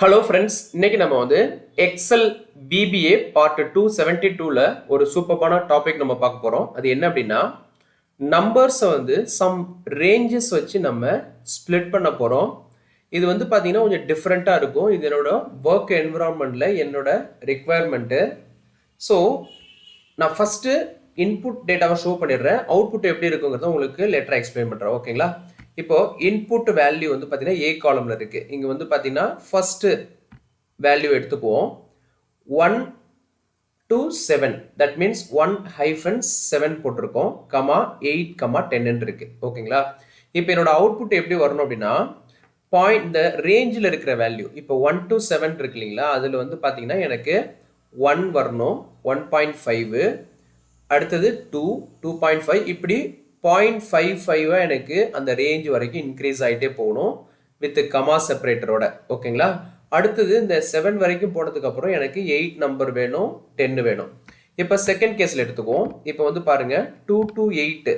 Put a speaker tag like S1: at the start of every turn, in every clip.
S1: Hello friends, இன்னைக்கு நம்ம வந்து எக்ஸல் பிபிஏ பார்ட் 272ல ஒரு சூப்பரான டாபிக் நம்ம பார்க்க போறோம். அது என்ன அப்படின்னா, நம்பர்ஸை வந்து சம் ரேஞ்சஸ் வச்சு நம்ம ஸ்ப்ளிட் பண்ண போறோம். இது வந்து பார்த்தீங்கன்னா கொஞ்சம் டிஃப்ரெண்ட்டாக இருக்கும். இது என்னோட ஒர்க் என்விரான்மெண்ட்டில் என்னோட ரிக்குவயர்மெண்ட்டு. ஸோ நான் ஃபஸ்ட்டு இன்புட் டேட்டாவை ஷோ பண்ணிடுறேன். அவுட்புட் எப்படி இருக்குங்கிறத உங்களுக்கு லேட்டராக எக்ஸ்பிளைன் பண்ணுறேன். ஓகேங்களா? இப்போ இன்புட் வேல்யூ வந்து பார்த்தீங்கன்னா ஏ காலம்ல இருக்கு. இங்கே வந்து பார்த்தீங்கன்னா ஃபர்ஸ்ட் வேல்யூ எடுத்துக்குவோம். 1 to 7, தட் மீன்ஸ் 1-7 போட்டிருக்கோம், கமா 8, 10 இருக்கு. ஓகேங்களா? இப்போ என்னோட அவுட்புட் எப்படி வரணும் அப்படின்னா, பாயிண்ட் இந்த ரேஞ்சில் இருக்கிற வேல்யூ இப்போ 1 to 7 இருக்கு இல்லைங்களா, அதில் வந்து பார்த்தீங்கன்னா எனக்கு 1 வரணும், 1.5, அடுத்தது 2, 2.5, இப்படி 0.55 எனக்கு அந்த ரேஞ்ச் வரைக்கும் இன்க்ரீஸ் ஆகிட்டே போகணும் வித் கமா செப்பரேட்டரோட. ஓகேங்களா? அடுத்தது இந்த 7 வரைக்கும் போனதுக்கு அப்புறம் எனக்கு 8 நம்பர் வேணும், 10 வேணும். இப்போ செகண்ட் கேஸில் எடுத்துக்குவோம். இப்போ வந்து பாருங்க 2 to 8,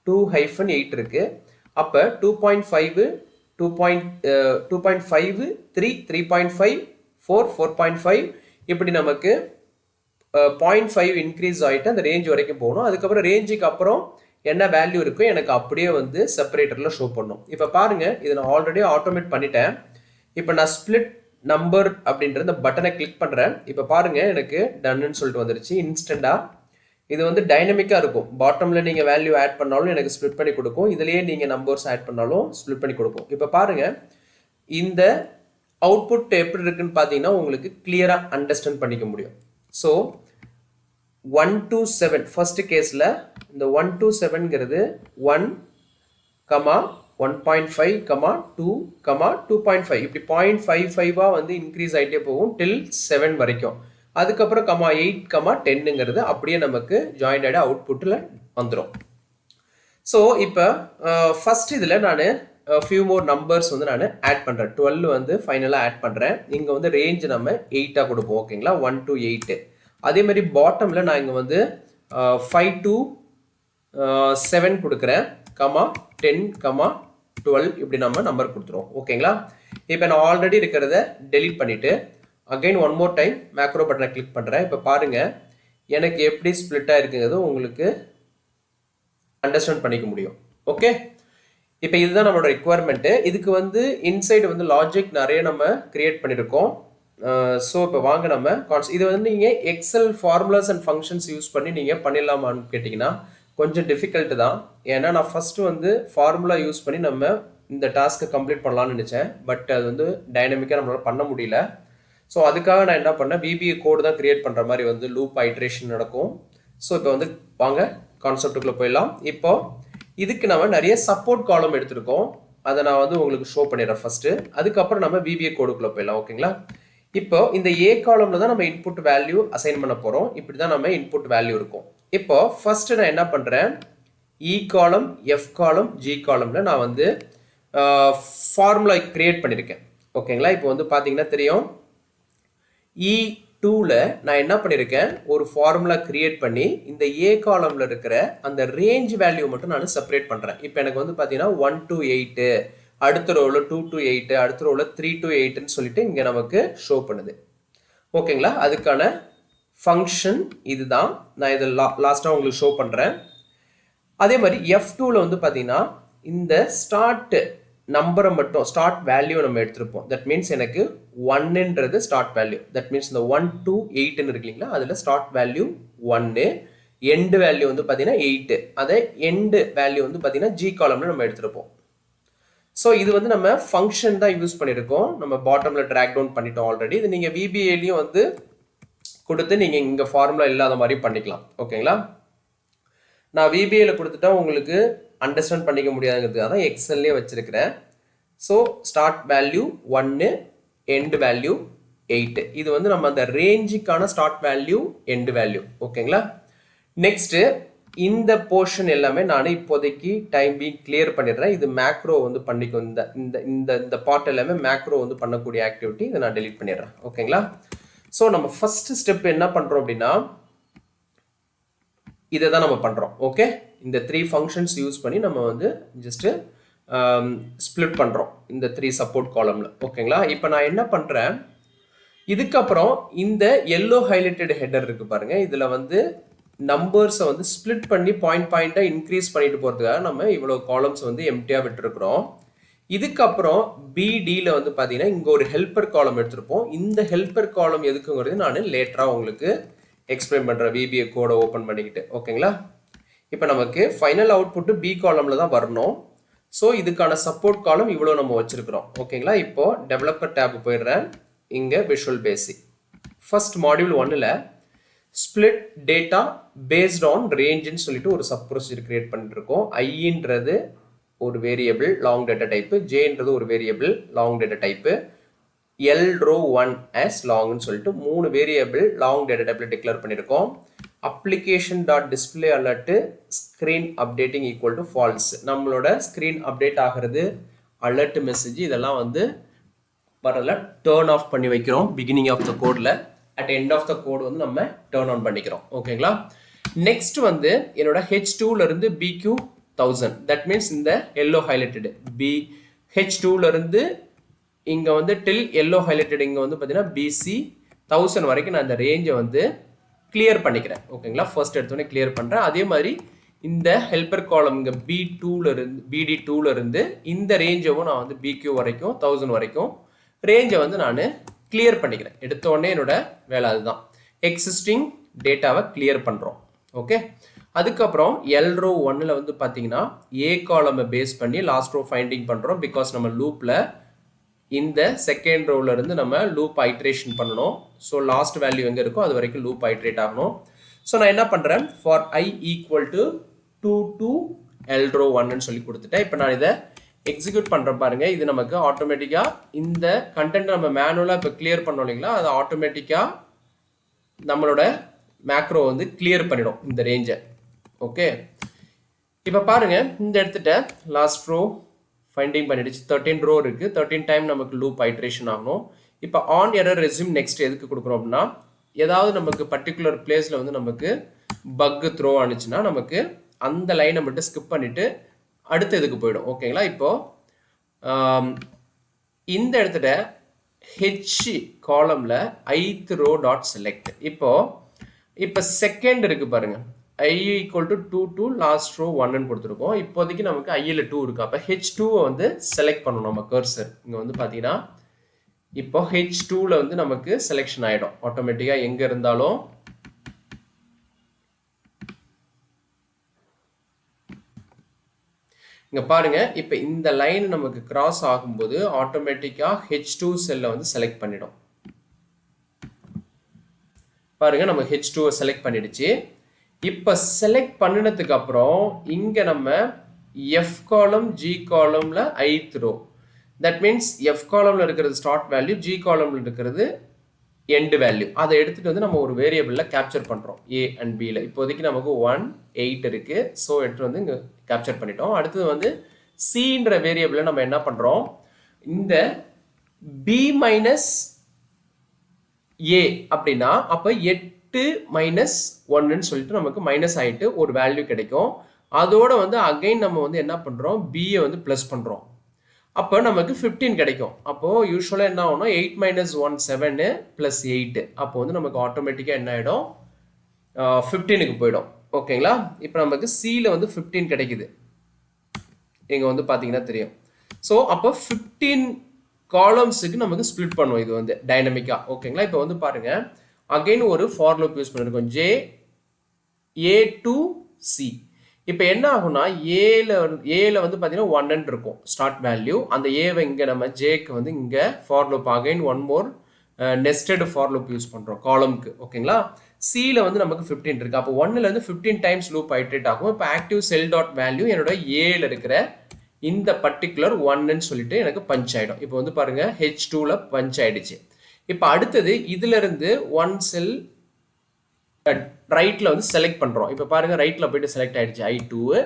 S1: 2-8 இருக்கு. அப்போ 2.5, 2.5, 3, 3.5, 4, 4.5, இப்படி நமக்கு 0.5 இன்க்ரீஸ் ஆகிட்டு அந்த ரேஞ்ச் வரைக்கும் போகணும். அதுக்கப்புறம் ரேஞ்சுக்கு அப்புறம் என்ன வேல்யூ இருக்கோ எனக்கு அப்படியே வந்து செப்பரேட்டரில் ஷோ பண்ணும். இப்போ பாருங்க, இதை நான் ஆல்ரெடி ஆட்டோமேட் பண்ணிட்டேன். இப்போ நான் ஸ்பிளிட் நம்பர் அப்படின்ற இந்த பட்டனை கிளிக் பண்ணுறேன். இப்போ பாருங்க, எனக்கு டன்னு சொல்லிட்டு வந்துருச்சு இன்ஸ்டண்டாக. இது வந்து டைனமிக்காக இருக்கும். பாட்டமில் நீங்கள் வேல்யூ ஆட் பண்ணாலும் எனக்கு ஸ்ப்ளிட் பண்ணி கொடுக்கும், இதுலேயே நீங்கள் நம்பர்ஸ் ஆட் பண்ணாலும் ஸ்ப்ளிட் பண்ணி கொடுக்கும். இப்போ பாருங்க, இந்த அவுட்புட் எப்படி இருக்குன்னு பார்த்தீங்கன்னா உங்களுக்கு கிளியராக அண்டர்ஸ்டாண்ட் பண்ணிக்க முடியும். ஸோ 1 to 7 ஃபர்ஸ்ட் கேஸில் இந்த 1 to 7ங்கிறது 1, 1.5, 2, 2.5, இப்படி 0.55 வந்து இன்க்ரீஸ் ஆகிட்டே போகும் டில் 7 வரைக்கும். அதுக்கப்புறம் 8, 10ங்கிறது அப்படியே நமக்கு ஜாயிண்ட் ஆகிட அவுட்புட்டில் வந்துடும். ஸோ இப்போ ஃபர்ஸ்ட் இதில் நான் ஃபியூ மோர் நம்பர்ஸ் வந்து நான் ஆட் பண்ணுறேன். 12 வந்து ஃபைனலாக ஆட் பண்ணுறேன். இங்கே வந்து ரேஞ்ச் நம்ம 8ஆக கொடுப்போம். ஓகேங்களா? 1 to 8. அதே மாதிரி பாட்டமில் நான் இங்கே வந்து 5 to 7 கொடுக்குறேன், 10, 12, இப்படி நம்ம நம்பர் கொடுத்துருவோம். ஓகேங்களா? இப்போ நான் ஆல்ரெடி இருக்கிறத டெலீட் பண்ணிவிட்டு again one more time macro பட்டனை கிளிக் பண்ணுறேன். இப்போ பாருங்கள், எனக்கு எப்படி ஸ்ப்ளிட் ஆகிருக்குங்கிறது உங்களுக்கு அண்டர்ஸ்டாண்ட் பண்ணிக்க முடியும். ஓகே, இப்போ இதுதான் நம்மளோட ரிக்குவயர்மெண்ட்டு. இதுக்கு வந்து இன்சைடு வந்து லாஜிக் நிறைய நம்ம கிரியேட் பண்ணியிருக்கோம். ஸோ இப்போ வாங்க நம்ம இது வந்து நீங்கள் Excel formulas and functions use பண்ணி நீங்கள் பண்ணிடலாமான்னு கேட்டிங்கன்னா கொஞ்சம் டிஃபிகல்ட்டு தான். ஏன்னா நான் ஃபஸ்ட்டு வந்து ஃபார்முலா யூஸ் பண்ணி நம்ம இந்த டாஸ்க்கை கம்ப்ளீட் பண்ணலான்னு நினச்சேன். பட் அது வந்து டைனமிக்காக நம்மளால் பண்ண முடியல. ஸோ அதுக்காக நான் என்ன பண்ணேன், பிபிஏ கோடு தான் கிரியேட் பண்ணுற மாதிரி வந்து லூப் ஐட்ரேஷன் நடக்கும். ஸோ இப்போ வந்து வாங்க கான்செப்டுக்குள்ளே போயிடலாம். இப்போ இதுக்கு நம்ம நிறைய சப்போர்ட் காலம் எடுத்திருக்கோம், அதை நான் வந்து உங்களுக்கு ஷோ பண்ணிடுறேன் ஃபஸ்ட்டு. அதுக்கப்புறம் நம்ம பிபிஏ கோடுக்குள்ளே போயிடலாம். ஓகேங்களா? இப்போ இந்த ஏ காலம்ல தான் நம்ம இன்புட் வேல்யூ அசைன் பண்ண போகிறோம். இப்படி தான் நம்ம இன்புட் வேல்யூ இருக்கும். இப்போ ஃபர்ஸ்ட் நான் என்ன பண்ணுறேன், இ காலம், எஃப் காலம், ஜி காலமில் நான் வந்து ஃபார்முலா கிரியேட் பண்ணியிருக்கேன். ஓகேங்களா? இப்போ வந்து பார்த்தீங்கன்னா தெரியும், E2ல் நான் என்ன பண்ணியிருக்கேன், ஒரு ஃபார்முலா கிரியேட் பண்ணி இந்த ஏ காலமில் இருக்கிற அந்த ரேஞ்ச் வேல்யூ மட்டும் நான் செப்பரேட் பண்ணுறேன். இப்போ எனக்கு வந்து பார்த்தீங்கன்னா 1 to 8, அடுத்த ரோவில் 2 to 8, அடுத்த ரோவில் 3 to 8ன்னு சொல்லிட்டு இங்கே நமக்கு ஷோ பண்ணுது. ஓகேங்களா? அதுக்கான ஃபங்க்ஷன் இதுதான். நான் இதை லாஸ்ட்டாக உங்களுக்கு ஷோ பண்ணுறேன். அதே மாதிரி F2ல் வந்து பார்த்தீங்கன்னா இந்த ஸ்டார்ட் நம்பரை மட்டும், ஸ்டார்ட் வேல்யூ நம்ம எடுத்திருப்போம். தட் மீன்ஸ் எனக்கு 1ன்றது ஸ்டார்ட் வேல்யூ. தட் மீன்ஸ் இந்த 1 to 8ன்னு இருக்கு இல்லைங்களா, அதில் ஸ்டார்ட் வேல்யூ 1, எண்டு வேல்யூ வந்து பார்த்தீங்கன்னா 8. அதே எண்டு வேல்யூ வந்து பார்த்தீங்கன்னா ஜி காலம்ல நம்ம எடுத்திருப்போம். ஸோ இது வந்து நம்ம ஃபங்க்ஷன் தான் யூஸ் பண்ணியிருக்கோம். நம்ம பாட்டமில் ட்ராக் டவுன் பண்ணிட்டோம் ஆல்ரெடி. இது நீங்கள் விபிஏலையும் வந்து கொடுத்து நீங்கள் இங்கே ஃபார்முலா இல்லாத மாதிரி பண்ணிக்கலாம். ஓகேங்களா? நான் விபிஏல கொடுத்துட்டா உங்களுக்கு அண்டர்ஸ்டாண்ட் பண்ணிக்க முடியாதுங்கிறதுக்காக தான் எக்ஸல்லே வச்சிருக்கிறேன். So start value 1, end value 8. இது வந்து நம்ம அந்த ரேஞ்சுக்கான ஸ்டார்ட் வேல்யூ, எண்டு வேல்யூ. ஓகேங்களா? நெக்ஸ்ட்டு இந்த போர்ஷன் எல்லாமே நான் இப்போதைக்கு டைம் பீங் கிளியர் பண்ணிடுறேன். இது மேக்ரோ வந்து பண்ணிக்கும். இந்த பார்ட் எல்லாமே மேக்ரோ வந்து பண்ணக்கூடிய ஆக்டிவிட்டி. இதை நான் டெலீட் பண்ணிடுறேன். ஓகேங்களா? ஸோ நம்ம ஃபர்ஸ்ட் ஸ்டெப் என்ன பண்ணுறோம் அப்படின்னா, இதை தான் நம்ம பண்ணுறோம். ஓகே, இந்த 3 ஃபங்க்ஷன்ஸ் யூஸ் பண்ணி நம்ம வந்து ஜஸ்ட்டு ஸ்ப்ளிட் பண்ணுறோம் இந்த 3 சப்போர்ட் காலமில். ஓகேங்களா? இப்போ நான் என்ன பண்ணுறேன், இதுக்கப்புறம் இந்த எல்லோ ஹைலைட்டட் ஹெடர் இருக்குது பாருங்கள், இதில் வந்து நம்பர்ஸை வந்து ஸ்ப்ளிட் பண்ணி பாயிண்டாக இன்க்ரீஸ் பண்ணிட்டு போகிறதுக்காக நம்ம இவ்வளோ காலம்ஸ் வந்து எம்டியாக விட்டுருக்குறோம். இதுக்கப்புறம் பிடியில் வந்து பார்த்தீங்கன்னா இங்கே ஒரு ஹெல்ப்பர் காலம் எடுத்திருப்போம். இந்த ஹெல்ப்பர் காலம் எதுக்குங்கிறது நான் லேட்டராக உங்களுக்கு எக்ஸ்பிளைன் பண்ணுறேன், விபிஏ கோடை ஓப்பன் பண்ணிக்கிட்டு. ஓகேங்களா? இப்போ நமக்கு ஃபைனல் அவுட்புட்டு பி காலமில் தான் வரணும். ஸோ இதுக்கான சப்போர்ட் காலம் இவ்வளோ நம்ம வச்சுருக்கிறோம். ஓகேங்களா? இப்போது டெவலப்பர் டேப் போயிடுறேன். இங்கே விஷுவல் பேசிக் ஃபர்ஸ்ட் மாடியூல் 1ல் ஸ்பிளிட் டேட்டா பேஸ்ட் ஆன் ரேஞ்சுன்னு சொல்லிட்டு ஒரு சப் ப்ரொசீஜர் கிரியேட் பண்ணிட்டு இருக்கோம். ஐன்றது ஒரு வேரியபிள் லாங் டேட்டா டைப்பு, ஜேன்றது ஒரு variable long data type, L row 1 as லாங்னு சொல்லிட்டு 3 வேரியபிள் லாங் டேட்டா டைப்பில் டிக்ளேர் பண்ணியிருக்கோம். Application dot display alert screen updating equal to false. நம்மளோட ஸ்க்ரீன் அப்டேட் ஆகிறது, அலர்ட் மெசேஜ் இதெல்லாம் வந்து வரல டேர்ன் ஆஃப் பண்ணி வைக்கிறோம் பிகினிங் ஆஃப் த கோடில். At end of the code வந்து நம்ம டேர்ன் ஆன் பண்ணிக்கிறோம். ஓகேங்களா? நெக்ஸ்ட் வந்து என்னோட H2லேருந்து BQ 1000, தட் மீன்ஸ் இந்த எல்லோ ஹைலைட்டடு H2லேருந்து இங்கே வந்து டில் எல்லோ ஹைலைட்டட் இங்கே வந்து பார்த்தீங்கன்னா BC 1000 வரைக்கும் நான் இந்த ரேஞ்சை வந்து கிளியர் பண்ணிக்கிறேன். ஓகேங்களா? ஃபர்ஸ்ட் எடுத்தோடனே கிளியர் பண்ணுறேன். அதே மாதிரி இந்த ஹெல்ப்பர் காலம் இங்கே BD2லேருந்து இந்த ரேஞ்சவும் நான் வந்து BQ வரைக்கும் 1000 வரைக்கும் ரேஞ்சை வந்து நான் கிளியர் பண்ணிக்கிறேன். எடுத்தோடனே என்னோட வேலை அதுதான், எக்ஸிஸ்டிங் டேட்டாவை கிளியர் பண்ணுறோம். ஓகே, அதுக்கப்புறம் எல் ரோ 1ல் வந்து பார்த்தீங்கன்னா ஏ காலமை பேஸ் பண்ணி லாஸ்ட் ரோ ஃபைண்டிங் பண்ணுறோம். பிகாஸ் நம்ம லூப்பில் இந்த செகண்ட் ரோவில் இருந்து நம்ம லூப் ஐட்ரேஷன் பண்ணணும். ஸோ லாஸ்ட் வேல்யூ எங்கே இருக்கோ அது வரைக்கும் லூப் ஐட்ரேட் ஆகணும். ஸோ நான் என்ன பண்ணுறேன், for I equal to 2 to L row 1ன்னு சொல்லி கொடுத்துட்டேன். இப்போ நான் இதை எக்ஸிக்யூட் பண்ணுறேன் பாருங்கள். இது நமக்கு ஆட்டோமேட்டிக்காக இந்த கண்டென்ட் நம்ம மேனுவலாக இப்போ கிளியர் பண்ணோம் இல்லைங்களா, அது ஆட்டோமேட்டிக்காக நம்மளோட மேக்ரோ வந்து கிளியர் பண்ணிடும் இந்த ரேஞ்சை. ஓகே, இப்போ பாருங்கள் இந்த எடுத்துகிட்ட லாஸ்ட் ரோ ஃபைண்டிங் பண்ணிடுச்சு. 13 ரோ இருக்குது, 13 டைம் நமக்கு லூப் ஐட்ரேஷன் ஆகணும். இப்போ ஆன் எரர் ரெஸ்யூம் நெக்ஸ்ட் எதுக்கு கொடுக்குறோம் அப்படின்னா, ஏதாவது நமக்கு பர்டிகுலர் பிளேஸில் வந்து நமக்கு பக்கு த்ரோ ஆனிச்சுன்னா நமக்கு அந்த லைனை மட்டும் ஸ்கிப் பண்ணிவிட்டு அடுத்த இதுக்கு போயிடும். ஓகேங்களா? இப்போது இந்த இடத்துல ஹெச் காலமில் ith ரோ டாட் செலக்ட். இப்போ செகண்ட் இருக்குது பாருங்கள், I equal to 2 to last row 1ன்னு கொடுத்துருக்கோம். இப்போதைக்கு நமக்கு ஐயில் 2 இருக்குது. அப்போ H2வை வந்து செலக்ட் பண்ணணும் நம்ம கர்சர். இங்கே வந்து பார்த்தீங்கன்னா இப்போ H2வில் வந்து நமக்கு செலெக்ஷன் ஆகிடும் ஆட்டோமேட்டிக்காக எங்கே இருந்தாலும். இங்கே பாருங்கள், இப்போ இந்த லைன் நமக்கு கிராஸ் ஆகும்போது ஆட்டோமேட்டிக்காக H2 செல்லை வந்து செலக்ட் பண்ணிடும். பாருங்கள், நம்ம H2வை செலக்ட் பண்ணிடுச்சு. இப்போ செலக்ட் பண்ணினதுக்கு அப்புறம் இங்கே நம்ம எஃப் காலம் ஜி காலமில் ith row, that means F காலமில் இருக்கிறது ஸ்டார்ட் வேல்யூ, ஜி காலமில் இருக்கிறது எண்டு வேல்யூ. அதை எடுத்துகிட்டு வந்து நம்ம ஒரு வேரியபிளில் கேப்சர் பண்ணுறோம் ஏ அண்ட் பியில். இப்போதைக்கு நமக்கு 1 8 இருக்குது. ஸோ எடுத்துகிட்டு வந்து இங்கே கேப்சர் பண்ணிட்டோம். அடுத்தது வந்து சின்ற வேரியபிளில் நம்ம என்ன பண்ணுறோம், இந்த பி மைனஸ் ஏ அப்படின்னா அப்போ 8 மைனஸ் 1ன்னு சொல்லிட்டு நமக்கு மைனஸ் ஆகிட்டு ஒரு வேல்யூ கிடைக்கும். அதோட வந்து அகைன் நம்ம வந்து என்ன பண்ணுறோம், பியை வந்து ப்ளஸ் பண்ணுறோம். அப்போ நமக்கு 15 கிடைக்கும். அப்போது யூஸ்வலாக என்ன ஆகும்னா 8 மைனஸ் 1 7 ப்ளஸ் 8. அப்போ வந்து நமக்கு ஆட்டோமேட்டிக்காக என்ன ஆகிடும், 15க்கு போயிடும். ஓகேங்களா? இப்போ நமக்கு சியில் வந்து 15 கிடைக்குது. இங்கே வந்து பார்த்தீங்கன்னா தெரியும். ஸோ அப்போ 15 காலம்ஸுக்கு நமக்கு ஸ்ப்ளிட் பண்ணுவோம் இது வந்து டைனமிக்காக. ஓகேங்களா? இப்போ வந்து பாருங்கள், அகைன் ஒரு ஃபார் லூப் யூஸ் பண்ணியிருக்கோம், ஜே ஏ டு சி. இப்போ என்ன ஆகும்னா ஏல வந்து பார்த்தீங்கன்னா 1 இருக்கும் ஸ்டார்ட் வேல்யூ. அந்த ஏவை இங்கே நம்ம ஜேக்கு வந்து இங்கே for loop again one more nested for loop use பண்ணுறோம் காலம்க்கு. ஓகேங்களா? சியில் வந்து நமக்கு 15 இருக்குது. அப்போ 1லேருந்து 15 டைம்ஸ் லூப் ஐட்ரேட் ஆகும். இப்போ ஆக்டிவ் செல் டாட் வேல்யூ என்னோட ஏல இருக்கிற இந்த பர்டிகுலர் 1ன்னு சொல்லிட்டு எனக்கு பஞ்ச் ஆகிடும். இப்போ வந்து பாருங்கள் H2வில் பஞ்ச் ஆகிடுச்சு. இப்போ அடுத்தது இதிலிருந்து 1 செல் ரைட்டில் வந்து செலக்ட் பண்ணுறோம். இப்போ பாருங்கள் ரைட்டில் போய்ட்டு செலக்ட் ஆகிடுச்சு I2.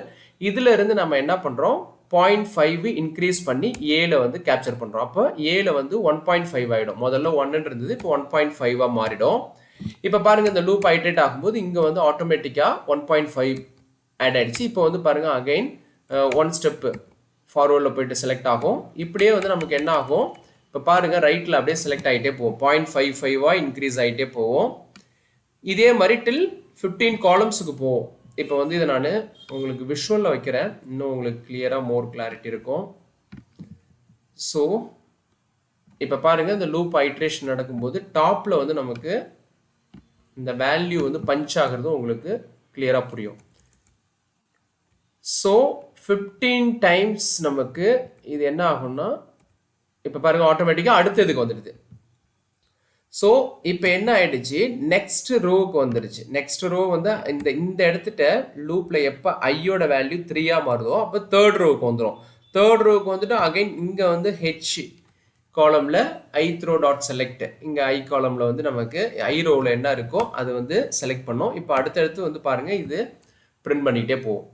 S1: இதில் இருந்து நம்ம என்ன பண்ணுறோம், 0.5 இன்க்ரீஸ் பண்ணி ஏல வந்து கேப்சர் பண்ணுறோம். அப்போ ஏல வந்து 1.5 ஆகிடும். முதல்ல 1 இருந்தது, இப்போ 1.5 மாறிடும். இப்போ பாருங்கள் இந்த லூப் ஐட்ரேட் ஆகும்போது இங்கே வந்து ஆட்டோமேட்டிக்காக 1.5 ஆட் ஆகிடுச்சு. இப்போ வந்து பாருங்கள் அகைன் 1 ஸ்டெப்பு ஃபார்வர்டில் போயிட்டு செலக்ட் ஆகும். இப்படியே வந்து நமக்கு என்ன ஆகும், இப்போ பாருங்கள் ரைட்டில் அப்படியே செலக்ட் ஆகிட்டே போவோம். 0.55 இன்க்ரீஸ் ஆகிட்டே போவோம். இதே மாதிரி டில் 15 காலம்ஸுக்கு போவோம். இப்போ வந்து இதை நான் உங்களுக்கு விஷுவலில் வைக்கிறேன், இன்னும் உங்களுக்கு கிளியராக மோர் கிளாரிட்டி இருக்கும். ஸோ இப்போ பாருங்கள் இந்த லூப் ஐட்ரேஷன் நடக்கும்போது டாப்பில் வந்து நமக்கு இந்த வேல்யூ வந்து பஞ்ச் ஆகிறது உங்களுக்கு கிளியராக புரியும். ஸோ 15 டைம்ஸ் நமக்கு இது என்ன ஆகும்னா, இப்போ பாருங்கள் ஆட்டோமேட்டிக்காக அடுத்ததுக்கு வந்துடுது. ஸோ இப்போ என்ன ஆயிடுச்சு, நெக்ஸ்ட் ரோவுக்கு வந்துடுச்சு. நெக்ஸ்ட் ரோ வந்து இந்த இடத்துட்ட லூப்பில் எப்போ ஐயோட வேல்யூ 3 மாறுதோ அப்போ தேர்ட் ரோவுக்கு வந்துடும். தேர்ட் ரோவுக்கு வந்துட்டு அகைன் இங்கே வந்து ஹெச் காலமில் ith row டாட் செலக்ட், இங்கே ஐ காலமில் வந்து நமக்கு ஐ ரோவில் என்ன இருக்கோ அது வந்து செலக்ட் பண்ணோம். இப்போ அடுத்தடுத்து வந்து பாருங்கள் இது பிரிண்ட் பண்ணிகிட்டே போகும்.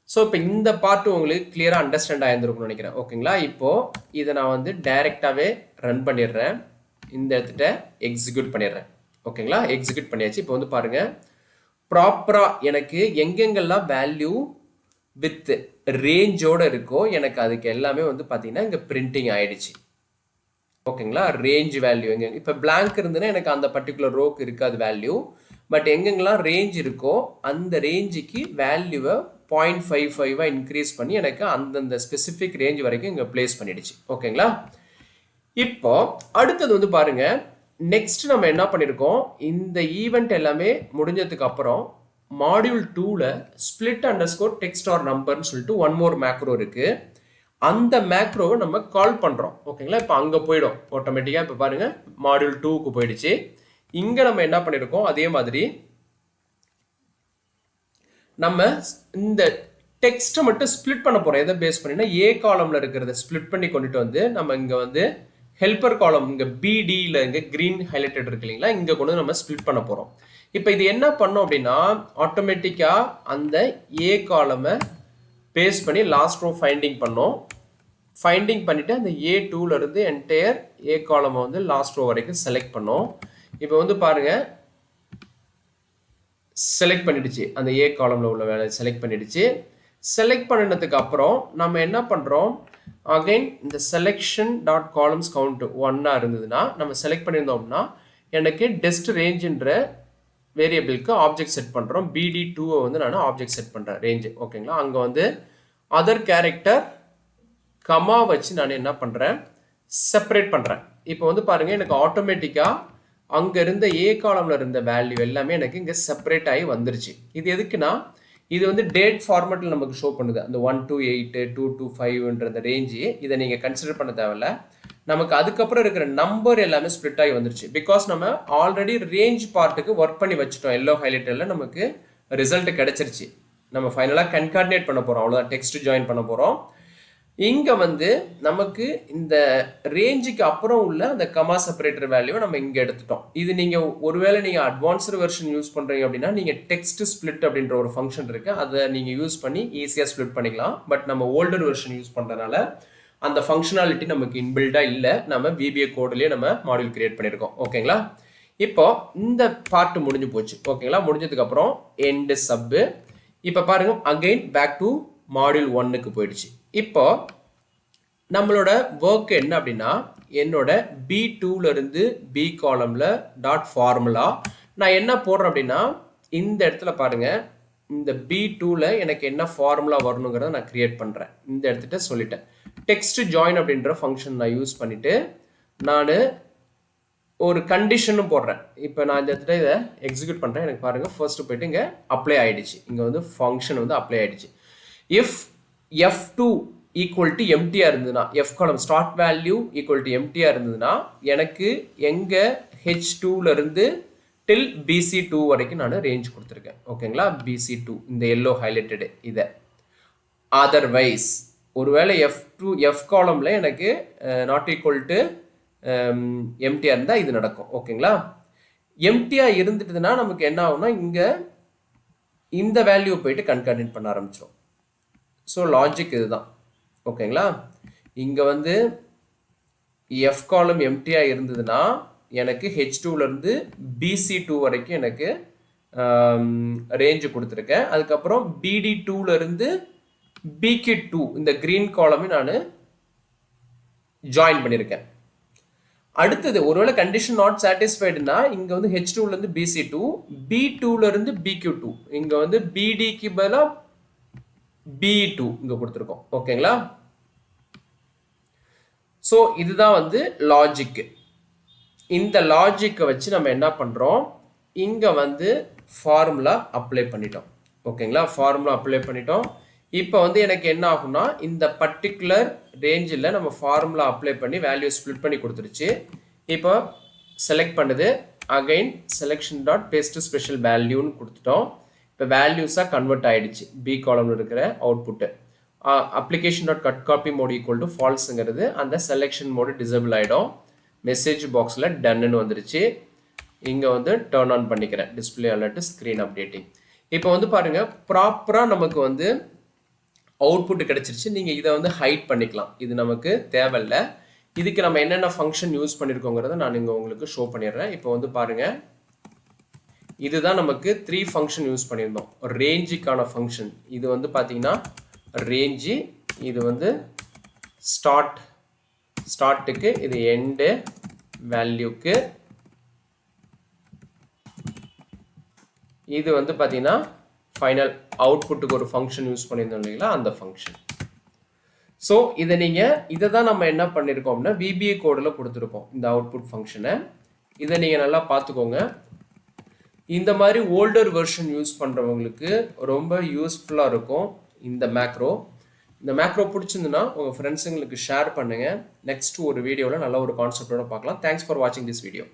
S1: ஸோ இப்போ இந்த பார்ட்டு உங்களுக்கு கிளியராக அண்டர்ஸ்டாண்ட் ஆகிருந்துருக்கும்னு நினைக்கிறேன். ஓகேங்களா, இப்போது இதை நான் வந்து டைரெக்டாகவே ரன் பண்ணிடுறேன். இந்த இடத்துல எக்ஸிக்யூட் பண்ணிடுறேன். ஓகேங்களா, எக்ஸிக்யூட் பண்ணியாச்சு. இப்போ வந்து பாருங்கள் ப்ராப்பராக எனக்கு எங்கெங்கெல்லாம் வேல்யூ வித் ரேஞ்சோடு இருக்கோ எனக்கு அதுக்கு எல்லாமே வந்து பார்த்தீங்கன்னா இங்கே பிரிண்டிங் ஆகிடுச்சு. ஓகேங்களா, ரேஞ்ச் வேல்யூ எங்கே இப்போ பிளாங்க் இருந்ததுன்னா எனக்கு அந்த பர்டிகுலர் ரோக்கு இருக்காது வேல்யூ. பட் எங்கெங்கெல்லாம் ரேஞ்ச் இருக்கோ அந்த ரேஞ்சுக்கு வேல்யூவை 0.55 இன்க்ரீஸ் பண்ணி எனக்கு அந்தந்த ஸ்பெசிஃபிக் ரேஞ்ச் வரைக்கும் இங்கே பிளேஸ் பண்ணிடுச்சு. ஓகேங்களா, இப்போ அடுத்தது வந்து பாருங்க, நெக்ஸ்ட் நம்ம என்ன பண்ணியிருக்கோம், இந்த ஈவெண்ட் எல்லாமே முடிஞ்சதுக்கு அப்புறம் மாடியூல் 2ல ஸ்பிளிட் அண்டர்ஸ்கோர் டெக்ஸ்ட் ஆர் நம்பர்னு சொல்லிட்டு ஒன் மோர் மேக்ரோ இருக்கு. அந்த மேக்ரோவை நம்ம கால் பண்ணுறோம். ஓகேங்களா, இப்போ அங்கே போயிடும் ஆட்டோமேட்டிக்காக. இப்போ பாருங்க மாடியூல் 2க்கு போயிடுச்சு. இங்கே நம்ம என்ன பண்ணியிருக்கோம், அதே மாதிரி நம்ம இந்த டெக்ஸ்ட்டை மட்டும் ஸ்பிளிட் பண்ண போகிறோம். எதை பேஸ் பண்ணினா ஏ காலமில் இருக்கிறத ஸ்பிளிட் பண்ணி கொண்டுட்டு வந்து நம்ம இங்கே வந்து ஹெல்ப்பர் காலம் இங்கே பிடியில் இங்கே க்ரீன் ஹைலைட்டட் இருக்கு இல்லைங்களா, இங்கே கொண்டு நம்ம ஸ்பிளிட் பண்ண போகிறோம். இப்போ இது என்ன பண்ணோம் அப்படின்னா ஆட்டோமேட்டிக்காக அந்த ஏ காலமை பேஸ் பண்ணி லாஸ்ட் ரோ ஃபைண்டிங் பண்ணோம். ஃபைண்டிங் பண்ணிவிட்டு அந்த A2லேருந்து என்டையர் ஏ காலமை வந்து லாஸ்ட் ரோ வரைக்கும் செலக்ட் பண்ணோம். இப்போ வந்து பாருங்கள் செலக்ட் பண்ணிடுச்சு, அந்த ஏ காலமில் உள்ள வேலை செலக்ட் பண்ணிடுச்சு. செலக்ட் பண்ணினதுக்கு அப்புறம் நம்ம என்ன பண்ணுறோம், அகைன் இந்த செலெக்ஷன் டாட் காலம்ஸ் கவுண்ட் 1 இருந்ததுன்னா நம்ம செலக்ட் பண்ணியிருந்தோம்னா எனக்கு டெஸ்ட் ரேஞ்சுன்ற வேரியபிளுக்கு ஆப்ஜெக்ட் செட் பண்ணுறோம். BD2 வந்து நான் ஆப்ஜெக்ட் செட் பண்ணுறேன் ரேஞ்சு. ஓகேங்களா, அங்கே வந்து அதர் கேரக்டர் கமா வச்சு நான் என்ன பண்ணுறேன், செப்பரேட் பண்ணுறேன். இப்போ வந்து பாருங்கள் எனக்கு ஆட்டோமேட்டிக்காக அங்கே இருந்த ஏ காலமில் இருந்த வேல்யூ எல்லாமே எனக்கு இங்கே செப்பரேட் ஆகி வந்துருச்சு. இது எதுக்குன்னா இது வந்து டேட் ஃபார்மேட்டில் நமக்கு ஷோ பண்ணுது. அந்த 1 to 8 2 to 5ன்ற அந்த ரேஞ்சு இதை நீங்கள் கன்சிடர் பண்ண தேவையில்ல. நமக்கு அதுக்கப்புறம் இருக்கிற நம்பர் எல்லாமே ஸ்ப்ளிட் ஆகி வந்துருச்சு. பிகாஸ் நம்ம ஆல்ரெடி ரேஞ்ச் பார்ட்டுக்கு ஒர்க் பண்ணி வச்சுட்டோம். எல்லோ ஹைலைட்டரில் நமக்கு ரிசல்ட் கிடச்சிருச்சு. நம்ம ஃபைனலாக கன்கார்டினேட் பண்ண போகிறோம், அவ்வளோதான், டெக்ஸ்ட் ஜாயின் பண்ண போகிறோம். இங்கே வந்து நமக்கு இந்த ரேஞ்சுக்கு அப்புறம் உள்ள அந்த கமா செப்பரேட்டர் வேல்யூவை நம்ம இங்கே எடுத்துட்டோம். இது நீங்கள் ஒருவேளை நீங்கள் அட்வான்ஸ்டு வெர்ஷன் யூஸ் பண்ணுறீங்க அப்படின்னா நீங்கள் டெக்ஸ்ட் ஸ்பிளிட் அப்படின்ற ஒரு ஃபங்க்ஷன் இருக்குது, அதை நீங்கள் யூஸ் பண்ணி ஈஸியாக ஸ்பிளிட் பண்ணிக்கலாம். பட் நம்ம ஓல்டர் வெர்ஷன் யூஸ் பண்ணுறதுனால அந்த ஃபங்க்ஷனாலிட்டி நமக்கு இன்பில்டாக இல்லை. நம்ம VBA கோட்லேயே நம்ம மாடியூல் கிரியேட் பண்ணியிருக்கோம். ஓகேங்களா, இப்போ இந்த பார்ட்டு முடிஞ்சு போச்சு. ஓகேங்களா, முடிஞ்சதுக்கப்புறம் எண்டு சப்பு. இப்போ பாருங்கள் அகெயின் பேக் டு மாடியூல் 1க்கு போயிடுச்சு. இப்போ நம்மளோட ஒர்க் என்ன அப்படின்னா என்னோட B2லேருந்து B காலமில் டாட் ஃபார்முலா நான் என்ன போடுறேன் அப்படின்னா இந்த இடத்துல பாருங்கள் இந்த B2ல எனக்கு என்ன ஃபார்முலா வரணுங்கிறத நான் கிரியேட் பண்ணுறேன். இந்த இடத்துல சொல்லிட்டேன் டெக்ஸ்ட் ஜாயின் அப்படின்ற ஃபங்க்ஷன் நான் யூஸ் பண்ணிவிட்டு நான் ஒரு கண்டிஷனும் போடுறேன். இப்போ நான் இந்த இடத்துல இதை எக்ஸிக்யூட் பண்ணுறேன். எனக்கு பாருங்கள் ஃபர்ஸ்ட் போயிட்டு இங்கே அப்ளை ஆகிடுச்சு. இங்கே வந்து ஃபங்க்ஷன் வந்து அப்ளை ஆகிடுச்சு. இஃப் F2 ஈக்குவல் டு எம்டியாக இருந்ததுன்னா, F காலம் ஸ்டார்ட் வேல்யூ ஈக்குவல் டு எம்டியாக இருந்ததுன்னா எனக்கு எங்கே H2லேருந்து டில் BC2 வரைக்கும் நான் ரேஞ்ச் கொடுத்துருக்கேன். ஓகேங்களா, BC2 இந்த எல்லோ ஹைலைட்டடு இதை. அதர்வைஸ் ஒருவேளை F காலமில் எனக்கு நாட் ஈக்குவல் டு எம்டியாக இருந்தால் இது நடக்கும். ஓகேங்களா, எம்டியாக இருந்துட்டுதுன்னா நமக்கு என்ன ஆகும்னா இங்கே இந்த வேல்யூ போயிட்டு கன்கார்டினேட் பண்ண ஆரம்பிச்சிடும். ஸோ லாஜிக் இதுதான். ஓகேங்களா, இங்கே வந்து F காலம் எம்டியாக இருந்ததுன்னா எனக்கு H2லேருந்து BC2 வரைக்கும் எனக்கு ரேஞ்சு கொடுத்துருக்கேன். அதுக்கப்புறம் BD2லேருந்து BQ2 இந்த கிரீன் காலமே நான் ஜாயின் பண்ணியிருக்கேன். அடுத்தது ஒருவேளை கண்டிஷன் நாட் சாட்டிஸ்ஃபைடுனா இங்க வந்து H2ல இருந்து BC2, B2ல இருந்து BQ2, இங்க வந்து BDக்கு பதிலா B2 இங்க கொடுத்துருக்கோம். ஓகேங்களா? ஸோ இதுதான் வந்து லாஜிக். இந்த லாஜிக்கை வச்சு நம்ம என்ன பண்றோம், இங்க வந்து ஃபார்முலா அப்ளை பண்ணிட்டோம். ஓகேங்களா? ஃபார்முலா அப்ளை பண்ணிட்டோம். இப்போ வந்து எனக்கு என்ன ஆகும்னா இந்த பர்டிகுலர் ரேஞ்சில் நம்ம ஃபார்முலா அப்ளை பண்ணி வேல்யூ ஸ்ப்ளிட் பண்ணி கொடுத்துருச்சு. இப்போ செலக்ட் பண்ணுது, again selection dot paste special வேல்யூன்னு கொடுத்துட்டோம். இப்போ வேல்யூஸாக கன்வெர்ட் ஆயிடுச்சு பி காலம்ல இருக்கிற output. Application dot cut copy mode equal to ஃபால்ஸுங்கிறது அந்த செலெக்ஷன் மோடு டிசபிள் ஆகிடும். மெசேஜ் பாக்ஸில் டன்னுன்னு வந்துருச்சு. இங்கே வந்து டர்ன் ஆன் பண்ணிக்கிறேன் டிஸ்பிளே அலர்ட் ஸ்க்ரீன் அப்டேட்டிங். இப்போ வந்து பாருங்கள் ப்ராப்பராக நமக்கு வந்து அவுட்புட் கிடைச்சிருச்சு. நீங்கள் இதை வந்து ஹைட் பண்ணிக்கலாம், இது நமக்கு தேவையில்லை. இதுக்கு நம்ம என்னென்ன ஃபங்க்ஷன் யூஸ் பண்ணியிருக்கோங்கிறத நான் இங்கே உங்களுக்கு ஷோ பண்ணிடுறேன். இப்போ வந்து பாருங்கள், இதுதான் நமக்கு 3 ஃபங்க்ஷன் யூஸ் பண்ணியிருந்தோம். ரேஞ்சுக்கான ஃபங்க்ஷன் இது வந்து பார்த்தீங்கன்னா ரேஞ்சு, இது வந்து ஸ்டார்ட்டுக்கு, இது எண்டு வேல்யூக்கு, இது வந்து பார்த்தீங்கன்னா ஃபைனல் அவுட்புட்டுக்கு ஒரு ஃபங்க்ஷன் யூஸ் பண்ணியிருந்தோம் இல்லைங்களா, அந்த ஃபங்க்ஷன். ஸோ இதை தான் நம்ம என்ன பண்ணியிருக்கோம்னா VBA கோடில் கொடுத்துருக்கோம் இந்த அவுட்புட் ஃபங்க்ஷனை. இதை நீங்கள் நல்லா பார்த்துக்கோங்க. இந்த மாதிரி ஓல்டர் வெர்ஷன் யூஸ் பண்ணுறவங்களுக்கு ரொம்ப யூஸ்ஃபுல்லாக இருக்கும் இந்த மேக்ரோ. இந்த மேக்ரோ பிடிச்சிருந்துன்னா உங்கள் ஃப்ரெண்ட்ஸுங்களுக்கு ஷேர் பண்ணுங்கள். நெக்ஸ்ட் ஒரு வீடியோவில் நல்ல ஒரு கான்செப்டோட பார்க்கலாம். தேங்க்ஸ் ஃபார் வாட்சிங் திஸ் வீடியோ.